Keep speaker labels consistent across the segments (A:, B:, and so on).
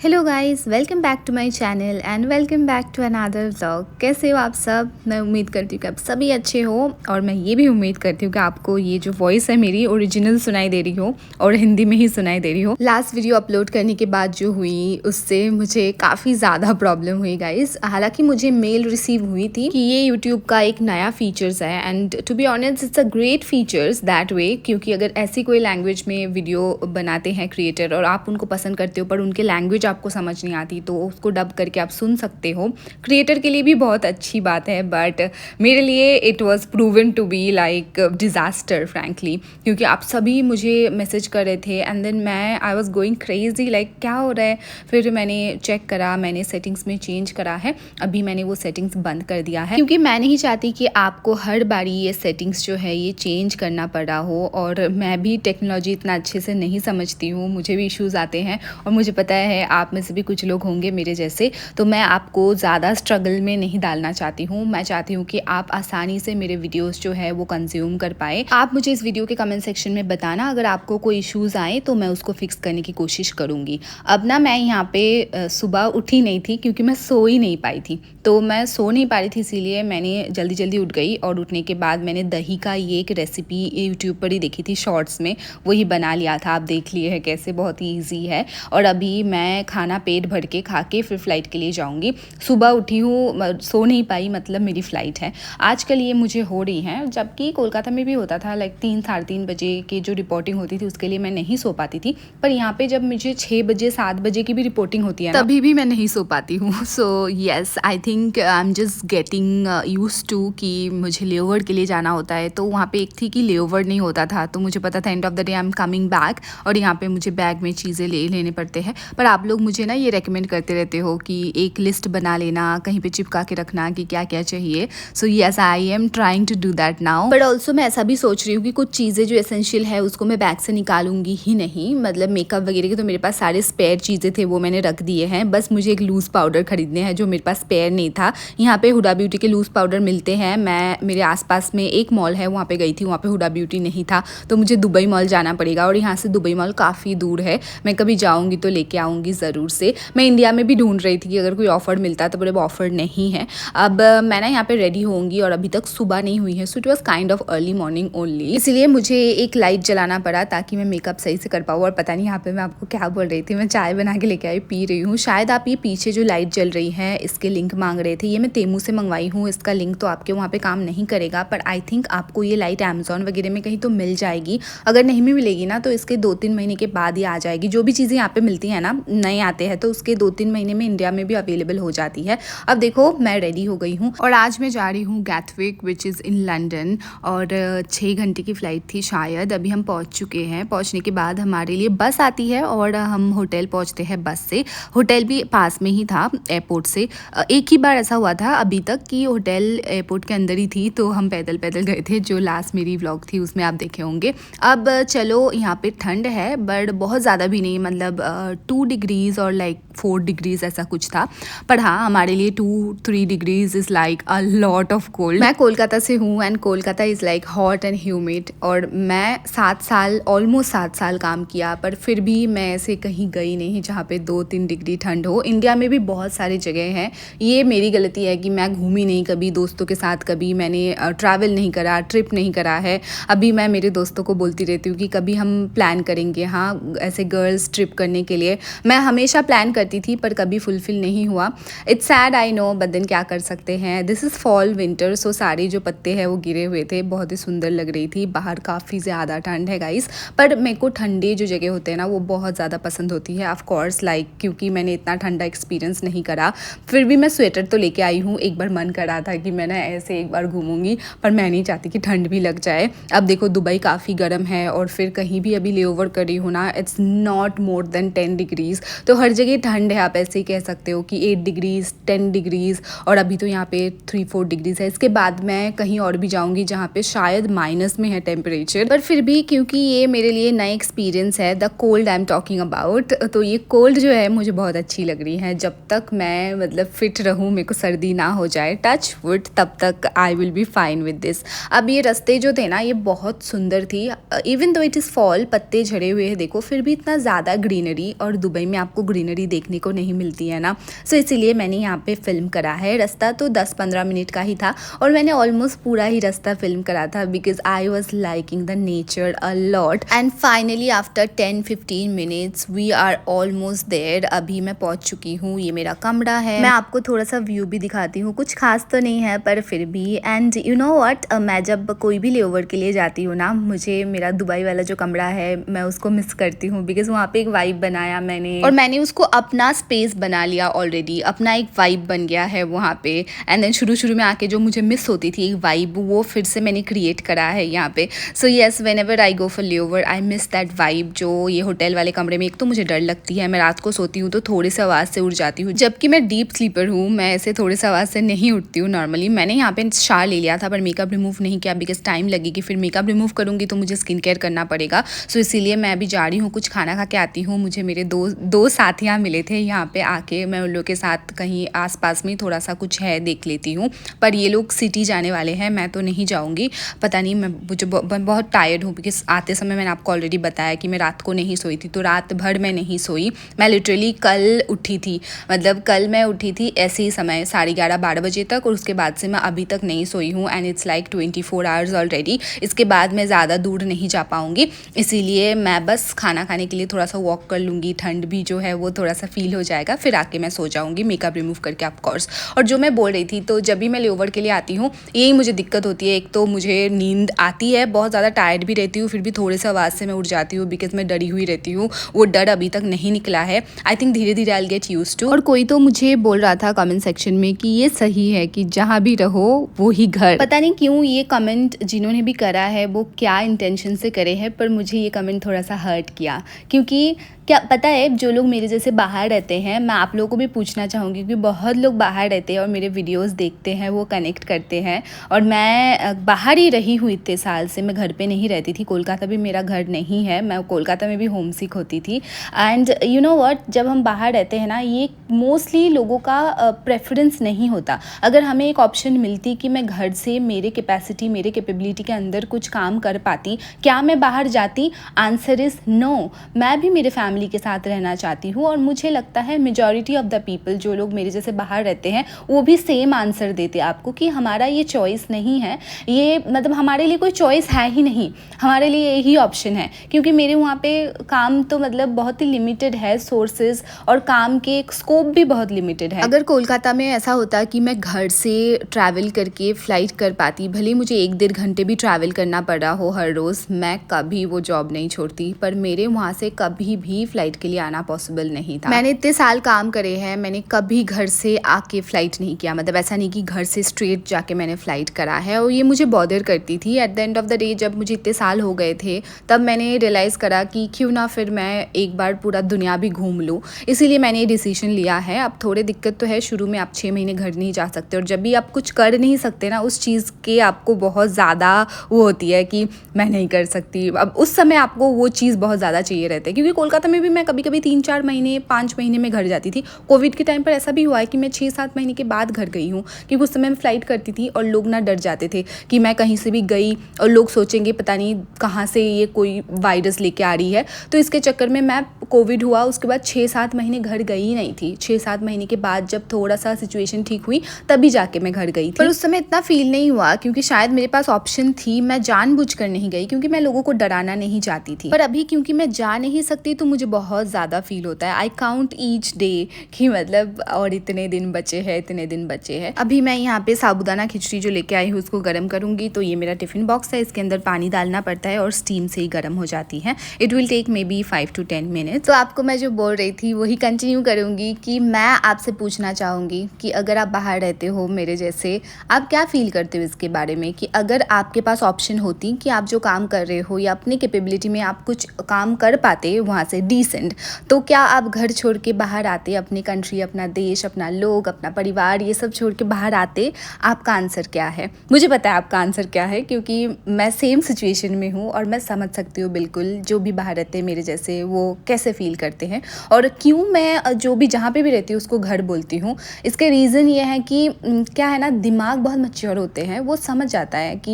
A: Hello guys, welcome back to my channel and welcome back to another vlog. कैसे हो आप सब? मैं उम्मीद करती हूँ कि आप सभी अच्छे हो और मैं ये भी उम्मीद करती हूँ कि आपको ये जो वॉइस है मेरी ओरिजिनल सुनाई दे रही हो और हिंदी में ही सुनाई दे रही हो। लास्ट वीडियो अपलोड करने के बाद जो हुई उससे मुझे काफ़ी ज़्यादा प्रॉब्लम हुई गाइस। हालांकि मुझे मेल रिसीव हुई थी कि ये यूट्यूब का एक नया फीचर्स है and to be honest it's a great features that way, क्योंकि अगर ऐसी कोई लैंग्वेज में वीडियो बनाते हैं क्रिएटर और आप उनको पसंद करते हो पर उनके लैंग्वेज आपको समझ नहीं आती तो उसको डब करके आप सुन सकते हो। क्रिएटर के लिए भी बहुत अच्छी बात है बट मेरे लिए it was proven to be like disaster frankly, क्योंकि आप सभी मुझे मैसेज कर रहे थे एंड देन मैं I was going crazy like क्या हो रहा है। फिर मैंने चेक करा, मैंने सेटिंग्स में चेंज करा है। अभी मैंने वो सेटिंग्स बंद कर दिया है क्योंकि मैं नहीं चाहती कि आपको हर बारी ये सेटिंग्स जो है ये चेंज करना पड़ा हो। और मैं भी टेक्नोलॉजी इतना अच्छे से नहीं समझती हूँ, मुझे भी इश्यूज़ आते हैं और मुझे पता है आप में से भी कुछ लोग होंगे मेरे जैसे, तो मैं आपको ज़्यादा स्ट्रगल में नहीं डालना चाहती हूँ। मैं चाहती हूँ कि आप आसानी से मेरे वीडियोस जो है वो कंज्यूम कर पाए। आप मुझे इस वीडियो के कमेंट सेक्शन में बताना अगर आपको कोई इश्यूज़ आए तो मैं उसको फिक्स करने की कोशिश करूँगी। अब ना मैं यहाँ पे सुबह उठी नहीं थी क्योंकि मैं सो ही नहीं पाई थी, तो मैं सो नहीं पा रही थी, इसीलिए मैंने जल्दी जल्दी उठ गई और उठने के बाद मैंने दही का ये एक रेसिपी यूट्यूब पर ही देखी थी शॉर्ट्स में, वही बना लिया था। आप देख लिए है कैसे बहुत ही ईजी है। और अभी मैं खाना पेट भर के खा के फिर फ्लाइट के लिए जाऊंगी। सुबह उठी हूँ, सो नहीं पाई, मतलब मेरी फ़्लाइट है आजकल ये मुझे हो रही है, जबकि कोलकाता में भी होता था लाइक 3-3:30 बजे की जो रिपोर्टिंग होती थी उसके लिए मैं नहीं सो पाती थी। पर यहाँ पे जब मुझे 6 बजे 7 बजे की भी रिपोर्टिंग होती है तभी भी मैं नहीं सो पाती हूँ। So yes, I think I am just getting use to कि मुझे लेओवर के लिए जाना होता है। तो वहाँ पे एक थी कि लेओवर नहीं होता था, तो मुझे पता था end of the day I am coming back और यहाँ पे मुझे बैग में चीज़ें लेने पड़ते हैं। पर आप लोग मुझे ना ये रेकमेंड करते रहते हो कि एक लिस्ट बना लेना, कहीं पे चिपका के रखना कि क्या क्या चाहिए। So yes, I am trying to do that now. But also मैं ऐसा भी सोच रही हूँ कि कुछ चीज़ें जो एसेंशियल है उसको मैं बैग से निकालूंगी ही नहीं। मतलब मेकअप वगैरह के तो मेरे पास सारे स्पेयर चीज़ें थे वो मैंने रख दिए हैं, बस मुझे एक लूज़ पाउडर खरीदने हैं जो मेरे पास स्पेयर नहीं था। यहाँ पे हुडा ब्यूटी के लूज़ पाउडर मिलते हैं। मैं मेरे आसपास में एक मॉल है वहाँ पे गई थी, वहाँ पे हुडा ब्यूटी नहीं था तो मुझे दुबई मॉल जाना पड़ेगा और यहाँ से दुबई मॉल काफ़ी दूर है। मैं कभी जाऊँगी तो लेके आऊँगी ज़रूर से। मैं इंडिया में भी ढूंढ रही थी कि अगर कोई ऑफ़र मिलता तो बड़े ऑफ़र नहीं है। अब मैं ना यहाँ पे रेडी होंगी और अभी तक सुबह नहीं हुई है, so it was kind of early morning only, इसलिए मुझे एक लाइट जलाना पड़ा ताकि मैं मेकअप सही से कर पाऊँ। और पता नहीं यहाँ पे मैं आपको क्या बोल रही थी, मैं चाय बना के लेके आई, पी रही हूँ। शायद आप ये पीछे जो लाइट जल रही है इसके लिंक मांग रहे थे, ये मैं तेमू से मंगवाई हूँ। इसका लिंक तो आपके वहाँ पे काम नहीं करेगा, पर आई थिंक आपको ये लाइट अमेजोन वगैरह में कहीं तो मिल जाएगी। अगर नहीं भी मिलेगी ना तो इसके 2-3 महीने के बाद ही आ जाएगी। जो भी चीज़ें यहाँ पे मिलती हैं ना नए आते हैं तो उसके 2-3 महीने में इंडिया में भी अवेलेबल हो जाती है। अब देखो मैं रेडी हो गई हूँ और आज मैं जा रही हूँ गैथविक विच इज़ इन लंदन और 6 घंटे की फ़्लाइट थी शायद। अभी हम पहुँच चुके हैं। पहुँचने के बाद हमारे लिए बस आती है और हम होटल पहुँचते हैं बस से। होटल भी पास में ही था एयरपोर्ट से। एक ही बार ऐसा हुआ था अभी तक कि होटल एयरपोर्ट के अंदर ही थी, तो हम पैदल पैदल गए थे, जो लास्ट मेरी व्लॉग थी उसमें आप देखे होंगे। अब चलो यहाँ पे ठंड है बट बहुत ज़्यादा भी नहीं, मतलब 2 डिग्रीज़ और लाइक 4 डिग्रीज़ ऐसा कुछ था। पर हाँ हमारे लिए 2-3 degrees is like a lot of cold. मैं कोलकाता से हूँ and Kolkata is like hot and humid और मैं 7 साल ऑलमोस्ट 7 साल काम किया पर फिर भी मैं ऐसे कहीं गई नहीं जहाँ पे 2-3 डिग्री ठंड हो। इंडिया में भी बहुत सारी जगह हैं, ये मेरी गलती है कि मैं घूमी नहीं कभी दोस्तों के साथ, कभी मैंने ट्रैवल नहीं करा, ट्रिप नहीं करा है। अभी मैं मेरे दोस्तों को बोलती रहती हूँ कि कभी हम प्लान करेंगे हाँ ऐसे गर्ल्स ट्रिप करने के लिए। मैं हमेशा प्लान करती थी पर कभी फुलफिल नहीं हुआ। It's sad I know but then क्या कर सकते हैं। This is fall winter, so सारे जो पत्ते हैं वो गिरे हुए थे, बहुत ही सुंदर लग रही थी। बाहर काफ़ी ज़्यादा ठंड है गाइस, पर मेरे को ठंडे जो जगह होते हैं ना वो बहुत ज़्यादा पसंद होती है। ऑफ कोर्स लाइक क्योंकि मैंने इतना ठंडा एक्सपीरियंस नहीं करा, फिर भी मैं स्वेटर तो लेके आई हूँ। एक बार मन करा था कि मैं ना ऐसे एक बार घूमूंगी, पर मैं नहीं चाहती कि ठंड भी लग जाए। अब देखो दुबई काफ़ी गर्म है और फिर कहीं भी अभी लेओवर कर रही हूँ ना, it's not more than 10 degrees, तो हर जगह ठंड है। आप ऐसे ही कह सकते हो कि 8 डिग्रीज़ 10 डिग्रीज़ और अभी तो यहाँ पे 3-4 डिग्रीज़ है। इसके बाद मैं कहीं और भी जाऊँगी जहाँ पे शायद माइनस में है टेम्परेचर, पर फिर भी क्योंकि ये मेरे लिए नया एक्सपीरियंस है, the cold I am talking about, तो ये कोल्ड जो है मुझे बहुत अच्छी लग रही है। जब तक मैं मतलब फिट रहूँ, मेरे को सर्दी ना हो जाए टच वुड, तब तक I will be fine with this. अब ये रास्ते जो थे ना ये बहुत सुंदर थी, even though it is fall, पत्ते झड़े हुए हैं देखो, फिर भी इतना ज़्यादा ग्रीनरी। और दुबई में आपको ग्रीनरी देखने देखने को नहीं मिलती है ना। सो इसीलिए मैंने यहाँ पे फ़िल्म करा है। रास्ता तो 10-15 मिनट का ही था और मैंने ऑलमोस्ट पूरा ही रास्ता फ़िल्म करा था because I was liking the nature a lot. And finally after 10-15 minutes we are almost there. अभी मैं पहुँच चुकी हूँ, ये मेरा कमरा है। मैं आपको थोड़ा सा व्यू भी दिखाती हूँ, कुछ खास तो नहीं है पर फिर भी। एंड यू नो व्हाट, मैं जब कोई भी लेओवर के लिए जाती हूँ ना, मुझे मेरा दुबई वाला जो कमरा है मैं उसको मिस करती हूँ बिकॉज़ वहाँ पे एक वाइब बनाया मैंने और मैंने उसको अपना स्पेस बना लिया ऑलरेडी, अपना एक वाइब बन गया है वहाँ पे। एंड देन शुरू में आके जो मुझे मिस होती थी एक वाइब, वो फिर से मैंने क्रिएट करा है यहाँ पे। So yes, when ever I go for layover I miss that vibe. जो ये होटल वाले कमरे में एक तो मुझे डर लगती है, मैं रात को सोती हूँ तो थोड़ी सी आवाज़ से उठ जाती हूँ, जबकि मैं डीप स्लीपर हूँ, मैं ऐसे थोड़ी सी आवाज़ से नहीं उठती हूँ नॉर्मली। मैंने यहाँ पे शावर ले लिया था पर मेकअप रिमूव नहीं किया बिकॉज टाइम लगेगी, फिर मेकअप रिमूव करूँगी तो मुझे स्किन केयर करना पड़ेगा। सो इसीलिए मैं अभी जा रही हूँ, कुछ खाना खा के आती हूँ। मुझे मेरे दो साथियाँ मिले थे यहाँ पे आके, मैं उन लोग के साथ कहीं आसपास में थोड़ा सा कुछ है देख लेती हूँ। पर ये लोग सिटी जाने वाले हैं, मैं तो नहीं जाऊँगी। पता नहीं, मुझे बहुत टायर्ड हूँ बिकॉज आते समय मैंने आपको ऑलरेडी बताया कि मैं रात को नहीं सोई थी, तो रात भर मैं नहीं सोई। मैं लिटरली कल उठी थी, मतलब कल मैं उठी थी ऐसे ही समय 11:30-12 बजे तक, और उसके बाद से मैं अभी तक नहीं सोई हूँ। And it's like 24 hours already. इसके बाद मैं ज़्यादा दूर नहीं जा पाऊँगी, इसीलिए मैं बस खाना खाने के लिए थोड़ा सा वॉक कर लूँगी, ठंड भी जो है वो थोड़ा सा फील हो जाएगा, फिर आके मैं सो जाऊँगी मेकअप रिमूव करके ऑफकोर्स। और जो मैं बोल रही थी, तो जब भी मैं लेओवर के लिए आती हूँ यही मुझे दिक्कत होती है। एक तो मुझे नींद आती है, बहुत ज़्यादा टायर्ड भी रहती हूँ, फिर भी थोड़े से आवाज़ से मैं उठ जाती हूँ बिकॉज मैं डरी हुई रहती हूँ। वो डर अभी तक नहीं निकला है। आई थिंक धीरे धीरे आई गेट यूज्ड टू। और कोई तो मुझे बोल रहा था कमेंट सेक्शन में कि ये सही है कि जहाँ भी रहो वो ही घर। पता नहीं क्यों ये कमेंट जिन्होंने भी करा है वो क्या इंटेंशन से करे हैं, पर मुझे ये कमेंट थोड़ा सा हर्ट किया। क्योंकि क्या पता है, जो लोग मेरे जैसे बाहर रहते हैं, मैं आप लोगों को भी पूछना चाहूँगी क्योंकि बहुत लोग बाहर रहते हैं और मेरे वीडियोस देखते हैं, वो कनेक्ट करते हैं। और मैं बाहर ही रही हूँ इतने साल से, मैं घर पे नहीं रहती थी। कोलकाता भी मेरा घर नहीं है, मैं कोलकाता में भी होम सिक होती थी। एंड यू नो व्हाट, जब हम बाहर रहते हैं ना, ये मोस्टली लोगों का प्रेफरेंस नहीं होता। अगर हमें एक ऑप्शन मिलती कि मैं घर से मेरे कैपेसिटी, मेरे कैपेबिलिटी के अंदर कुछ काम कर पाती, क्या मैं बाहर जाती? Answer is no. मैं भी मेरे फैमिली के साथ रहना चाहती हूँ और मुझे लगता है मेजॉरिटी ऑफ द पीपल जो लोग मेरे जैसे बाहर रहते हैं वो भी सेम आंसर देते आपको कि हमारा ये चॉइस नहीं है, ये मतलब हमारे लिए कोई चॉइस है ही नहीं, हमारे लिए यही ऑप्शन है। क्योंकि मेरे वहाँ पे काम तो मतलब बहुत ही लिमिटेड है, सोर्सेज और काम के स्कोप भी बहुत लिमिटेड है। अगर कोलकाता में ऐसा होता कि मैं घर से ट्रैवल करके फ़्लाइट कर पाती, भले मुझे 1-1.5 घंटे भी ट्रैवल करना पड़ रहा हो हर रोज़, मैं कभी वो जॉब नहीं छोड़ती। पर मेरे वहाँ से कभी भी फ़्लाइट के लिए आना पॉसिबल नहीं था। मैंने इतने साल काम करे हैं, मैंने कभी घर से आके फ़्लाइट नहीं किया। मतलब ऐसा नहीं कि घर से स्ट्रेट जाके मैंने फ़्लाइट करा है, और ये मुझे बॉदर करती थी। At the end of the day जब मुझे इतने साल हो गए थे, तब मैंने रियलाइज़ करा कि क्यों ना फिर मैं एक बार पूरा दुनिया भी घूम लूँ। इसीलिए मैंने ये डिसीजन लिया है। अब थोड़े दिक्कत तो है, शुरू में आप 6 महीने घर नहीं जा सकते, और जब भी आप कुछ कर नहीं सकते ना, उस चीज़ के आपको बहुत ज़्यादा वो होती है कि मैं नहीं कर सकती। अब उस समय आपको वो चीज़ बहुत ज़्यादा चाहिए रहता है। क्योंकि कोलकाता में भी मैं कभी कभी 3-4 महीने 5 महीने में घर जाती थी। कोविड के टाइम पर ऐसा भी हुआ है कि मैं 6-7 महीने के बाद घर गई हूँ, क्योंकि उस समय मैं फ़्लाइट करती थी और लोग ना डर जाते थे कि मैं कहीं से भी गई और लोग सोचेंगे पता नहीं कहाँ से ये कोई वायरस लेके आ रही है। तो इसके चक्कर में मैं कोविड हुआ उसके बाद 6-7 महीने घर गई ही नहीं थी। 6-7 महीने के बाद जब थोड़ा सा सिचुएशन ठीक हुई तभी जाके मैं घर गई थी। पर उस समय इतना फील नहीं हुआ क्योंकि शायद मेरे पास ऑप्शन थी। मैं जानबूझकर नहीं गई क्योंकि मैं लोगों को डराना नहीं चाहती थी। पर अभी क्योंकि मैं जा नहीं सकती तो मुझे बहुत ज़्यादा फील होता है। आई काउंट ईच डे कि मतलब और इतने दिन बचे हैं, इतने दिन बचे हैं। अभी मैं यहाँ पे साबूदाना खिचड़ी जो लेके आई हूँ उसको गर्म करूँगी। तो ये मेरा टिफ़िन बॉक्स है, इसके अंदर पानी डालना पड़ता है और स्टीम से ही गर्म हो जाती है। It will take maybe 5 to 10 minutes. तो आपको मैं जो बोल रही थी वही कंटिन्यू करूँगी कि मैं आपसे पूछना चाहूँगी कि अगर आप बाहर रहते हो मेरे जैसे, आप क्या फील करते हो इसके बारे में कि अगर आपके पास ऑप्शन होती कि आप जो काम कर रहे हो या अपनी कैपेबिलिटी में आप कुछ काम कर पाते वहाँ से डिसेंट, तो क्या आप घर छोड़ के बाहर आते, अपनी कंट्री, अपना देश, अपना लोग, अपना परिवार, ये सब छोड़ के बाहर आते? आपका आंसर क्या है? मुझे पता है आपका आंसर क्या है क्योंकि मैं सेम सिचुएशन में हूँ और मैं समझ सकती हूँ बिल्कुल जो भी बाहर रहते हैं मेरे जैसे वो कैसे फील करते हैं और क्यों मैं जो भी जहाँ पे भी रहती हूँ उसको घर बोलती हूँ। इसके रीज़न ये है कि क्या है ना, दिमाग बहुत मैच्योर होते हैं, वो समझ जाता है कि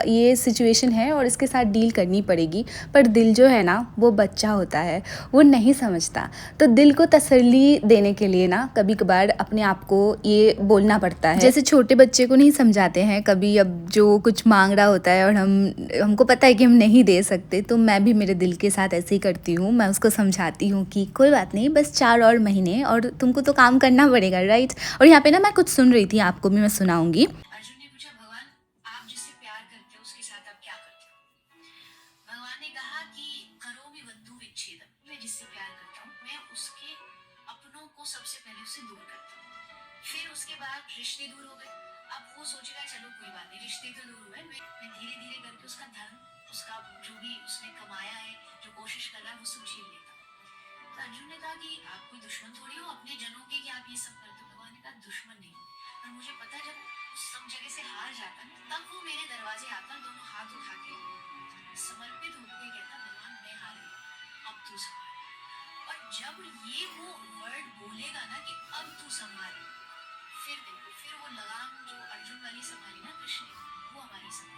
A: ये सिचुएशन है और इसके साथ डील करनी पड़ेगी। पर दिल जो है ना वो बच्चा होता है, वो नहीं समझता। तो दिल को तसल्ली देने के लिए ना कभी कभार अपने आप को ये बोलना पड़ता है। जैसे छोटे बच्चे को नहीं समझाते हैं कभी, अब जो कुछ मांग रहा होता है और हमको पता है कि हम नहीं दे सकते, तो मैं भी मेरे दिल के साथ ऐसे ही करती हूँ। मैं उसको समझाती हूँ कि कोई बात नहीं, बस 4 और महीने और तुमको तो काम करना पड़ेगा, राइट। और यहाँ पे ना मैं कुछ सुन रही थी, आपको भी मैं सुनाऊंगी।
B: अर्जुन ने पूछा, भगवान आप जिससे प्यार करते हो उसके साथ आप क्या करते हो? भगवान ने कहा कि करोमि बंधु विच्छेदम, मैं जिससे प्यार करता हूँ मैं उसके अपनों को सबसे पहले उससे दूर करता हूँ। फिर उसके बाद रिश्ते दूर हो गए। अब वो सोचेगा चलो कोई बात नहीं, रिश्ते तो दूर हुए, मैं धीरे धीरे करके उसका धर्म, उसका जो भी उसने कमाया है, जो कोशिश कर रहा है वो सब छीन लेता हूँ। तो अर्जुन ने कहा कि आप कोई दुश्मन थोड़ी हो अपने जनों के कि आप ये सब करते हो। भगवान ने कहा दुश्मन नहीं हो, पर मुझे पता है जब उस सब जगह से हार जाता है तब वो मेरे दरवाजे आता, दोनों हाथ उठा के समर्पित होकर कहता, भगवान मैं हार गया, अब तू संभाल। और जब ये वो वर्ड बोलेगा ना कि अब तू संभाल, फिर देखो, फिर वो लगाम जो अर्जुन वाली संभाली ना कृष्ण ने, वो हमारी संभाली।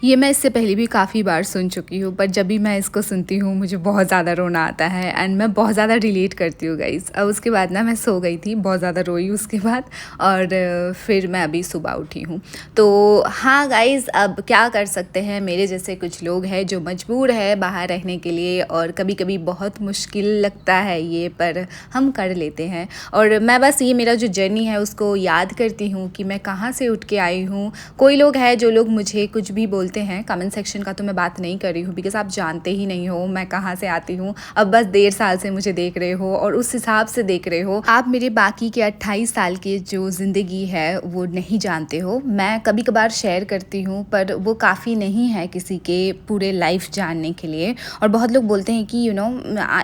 A: ये मैं इससे पहले भी काफ़ी बार सुन चुकी हूँ, पर जब भी मैं इसको सुनती हूँ मुझे बहुत ज़्यादा रोना आता है एंड मैं बहुत ज़्यादा रिलेट करती हूँ गाइस। अब उसके बाद ना मैं सो गई थी, बहुत ज़्यादा रोई उसके बाद, और फिर मैं अभी सुबह उठी हूँ। तो हाँ गाइस, अब क्या कर सकते हैं, मेरे जैसे कुछ लोग हैं जो मजबूर है बाहर रहने के लिए, और कभी कभी बहुत मुश्किल लगता है ये, पर हम कर लेते हैं। और मैं बस ये मेरा जो जर्नी है उसको याद करती हूँ कि मैं कहाँ से उठ के आई हूँ। कोई लोग हैं जो लोग मुझे कुछ भी बोलते हैं, कमेंट सेक्शन का तो मैं बात नहीं कर रही हूँ, बिकॉज आप जानते ही नहीं हो मैं कहाँ से आती हूँ। अब बस 1.5 साल से मुझे देख रहे हो और उस हिसाब से देख रहे हो। आप मेरे बाकी के 28 साल की जो ज़िंदगी है वो नहीं जानते हो। मैं कभी कभार शेयर करती हूँ, पर वो काफ़ी नहीं है किसी के पूरे लाइफ जानने के लिए। और बहुत लोग बोलते हैं कि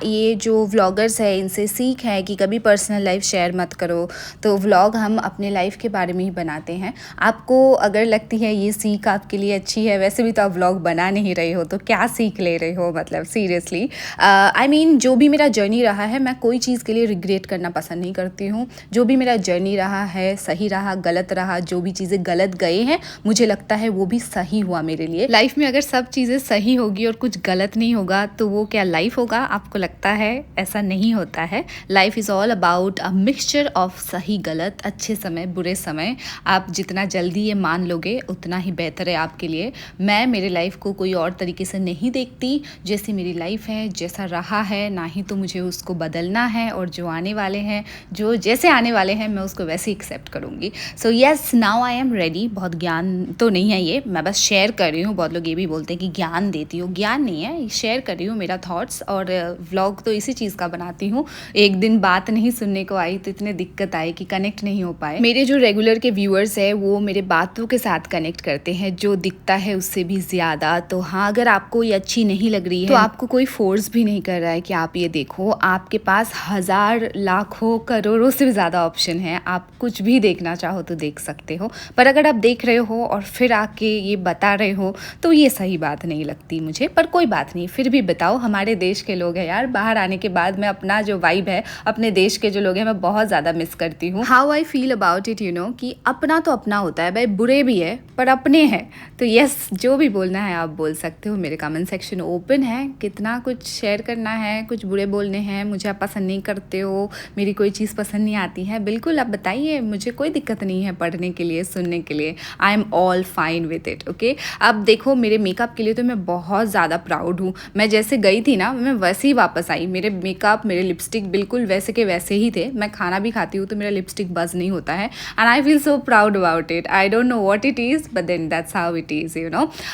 A: ये जो व्लॉगर्स है इनसे सीख है कि कभी पर्सनल लाइफ शेयर मत करो। तो व्लॉग हम अपने लाइफ के बारे में ही बनाते हैं। आपको अगर लगती है ये सीख आपके लिए अच्छी है, वैसे भी तो आप व्लॉग बना नहीं रहे हो, तो क्या सीख ले रहे हो, मतलब सीरियसली। आई मीन जो भी मेरा जर्नी रहा है, मैं कोई चीज़ के लिए रिग्रेट करना पसंद नहीं करती हूँ। जो भी मेरा जर्नी रहा है, सही रहा गलत रहा, जो भी चीज़ें गलत गए हैं मुझे लगता है वो भी सही हुआ मेरे लिए। लाइफ में अगर सब चीज़ें सही होगी और कुछ गलत नहीं होगा तो वो क्या लाइफ होगा? आपको लगता है? ऐसा नहीं होता है। Life is all about a mixture of सही गलत, अच्छे समय बुरे समय। आप जितना जल्दी ये मान लोगे उतना ही बेहतर है आपके लिए। मैं मेरे लाइफ को कोई और तरीके से नहीं देखती। जैसी मेरी लाइफ है, जैसा रहा है, ना ही तो मुझे उसको बदलना है, और जो आने वाले हैं, जो जैसे आने वाले हैं मैं उसको वैसे ही एक्सेप्ट करूँगी। So yes, now I am ready. बहुत ज्ञान तो नहीं है ये, मैं बस शेयर कर रही हूँ। बहुत लोग ये भी बोलते हैं कि ज्ञान देती हूँ, ज्ञान नहीं है, शेयर कर रही हूँ मेरा थॉट्स। और व्लॉग तो इसी चीज़ का बनाती हूँ। एक दिन बात नहीं सुनने को आई तो इतने दिक्कत आई कि कनेक्ट नहीं हो पाए। मेरे जो रेगुलर के व्यूअर्स है वो मेरे बातों के साथ कनेक्ट करते हैं, जो दिखता है उससे भी ज़्यादा। तो हाँ, अगर आपको ये अच्छी नहीं लग रही है तो आपको कोई फोर्स भी नहीं कर रहा है कि आप ये देखो। आपके पास हज़ार लाखों करोड़ों से भी ज़्यादा ऑप्शन है, आप कुछ भी देखना चाहो तो देख सकते हो। पर अगर आप देख रहे हो और फिर आके ये बता रहे हो तो ये सही बात नहीं लगती मुझे। पर कोई बात नहीं, फिर भी बताओ, हमारे देश के लोग हैं यार। बाहर आने के बाद मैं अपना जो वाइब है, अपने देश के जो लोग हैं, मैं बहुत ज़्यादा मिस करती हूँ। How I feel about it, कि अपना तो अपना होता है भाई, बुरे भी है पर अपने हैं। तो यस, जो भी बोलना है आप बोल सकते हो, मेरे कमेंट सेक्शन ओपन है। कितना कुछ शेयर करना है, कुछ बुरे बोलने हैं, मुझे आप पसंद नहीं करते हो, मेरी कोई चीज़ पसंद नहीं आती है, बिल्कुल आप बताइए, मुझे कोई दिक्कत नहीं है पढ़ने के लिए, सुनने के लिए। I am all fine with it, okay. अब देखो, मेरे मेकअप के लिए तो मैं बहुत ज़्यादा प्राउड हूँ। मैं जैसे गई थी ना, मैं वैसे ही वापस आई। मेरे मेकअप, मेरे लिपस्टिक बिल्कुल वैसे के वैसे ही थे। मैं खाना भी खाती हूँ तो मेरा लिपस्टिक बज़ नहीं होता है, and I feel so proud about it. I don't know what it is, but then that's how it is,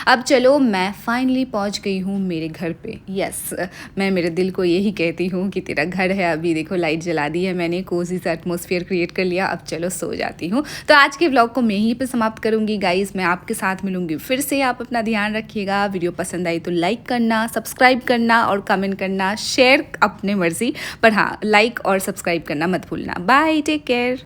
A: अब चलो, मैं फाइनली पहुंच गई हूँ मेरे घर पे। यस, मैं मेरे दिल को यही कहती हूँ कि तेरा घर है। अभी देखो लाइट जला दी है मैंने, कोजी सा एटमॉस्फेयर क्रिएट कर लिया। अब चलो सो जाती हूँ। तो आज के व्लॉग को मैं यहीं पे समाप्त करूँगी गाइस। मैं आपके साथ मिलूंगी फिर से। आप अपना ध्यान रखिएगा। वीडियो पसंद आई तो लाइक करना, सब्सक्राइब करना और कमेंट करना, शेयर अपने मर्जी, पर हाँ, लाइक और सब्सक्राइब करना मत भूलना। Bye, take care.